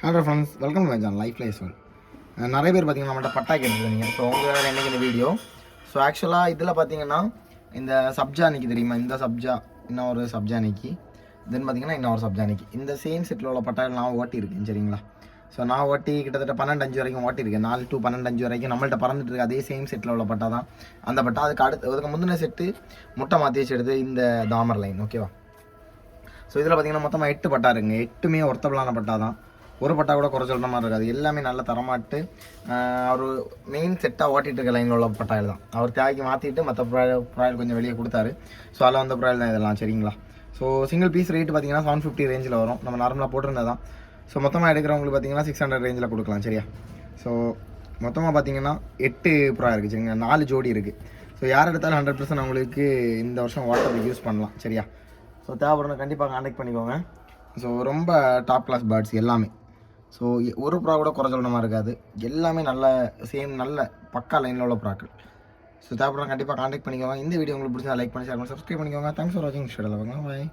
Hello friends, welcome to my channel life life சொல். நிறைய பேர் பார்த்தீங்கன்னா நம்மகிட்ட பட்டா கேட்டுருந்தீங்க. ஸோ உங்கள் என்னைக்கு இந்த வீடியோ. ஸோ ஆக்சுவலாக இதில் பார்த்தீங்கன்னா இந்த சப்ஜா நிற்கி தெரியுமா, இந்த சப்ஜா இன்னும் ஒரு சப்ஜா நிற்கி, தென் பார்த்தீங்கன்னா இன்னொரு சப்ஜா நிற்கி. இந்த சேம் செட்டில் உள்ள பட்டாயில் நான் ஓட்டியிருக்கேன், சரிங்களா. ஸோ நான் ஓட்டி கிட்டத்தட்ட 12-5 வரைக்கும் ஓட்டியிருக்கேன். 4 to 12-5 வரைக்கும் நம்மள்ட்ட பறந்துட்டு இருக்கு. அதே சேம் செட்டில் உள்ள பட்டா தான் அந்த பட்டா. அதுக்கு முந்தின செட்டு முட்டை மாற்றி வச்சு எடுத்து இந்த தாமர் லைன், ஓகேவா. ஸோ இதில் பார்த்தீங்கன்னா மொத்தமாக 8 பட்டா இருக்குங்க. 8மே ஒர்த்தபிளான பட்டா தான். ஒரு பட்டா கூட குறை சொல்கிற மாதிரி இருக்காது. எல்லாமே நல்ல தரமாட்டு அவர் மெயின் செட்டாக ஓட்டிகிட்டு இருக்க லைனில் உள்ள பட்டாயில் தான். அவர் தேவைக்கு மாற்றிட்டு மற்ற ப்ராயில் கொஞ்சம் வெளியே கொடுத்தாரு. ஸோ அதில் வந்த ப்ராயில் தான் இதெல்லாம், சரிங்களா. ஸோ சிங்கிள் பீஸ் ரேட்டு பார்த்தீங்கன்னா 750 ரேஞ்சில் வரும். நம்ம நார்மலாக போட்டிருந்தது தான். ஸோ மொத்தமாக எடுக்கிறவங்களுக்கு பார்த்தீங்கன்னா 600 ரேஞ்சில் கொடுக்கலாம், சரியா. ஸோ மொத்தமாக பார்த்தீங்கன்னா 8 ப்ரா இருக்குது, சரிங்க. 4 ஜோடி இருக்குது. ஸோ யார் எடுத்தாலும் 100% அவங்களுக்கு இந்த வருஷம் வாட்டருக்கு யூஸ் பண்ணலாம், சரியா. ஸோ தேவைப்படுறவங்க கண்டிப்பாக கான்டாக்ட் பண்ணிக்கோங்க. ஸோ ரொம்ப டாப் கிளாஸ் பேர்ட்ஸ் எல்லாமே. ஸோ ஒரு ப்ரா கூட குறை சொல்கிற மாதிரி இருக்காது. எல்லாமே நல்ல சேம் நல்ல பக்கா லைனில் உள்ள ப்ராக்கள். ஸோ தேவைப்படுறவங்க கண்டிப்பாக கான்டாக்ட் பண்ணிக்கோங்க. இந்த வீடியோ உங்களுக்கு பிடிச்சா லைக் பண்ணி ஷேர் பண்ணி சப்ஸ்கிரைப் பண்ணிக்கோங்க. தேங்க்ஸ் ஃபார் வாட்சிங். பாய்.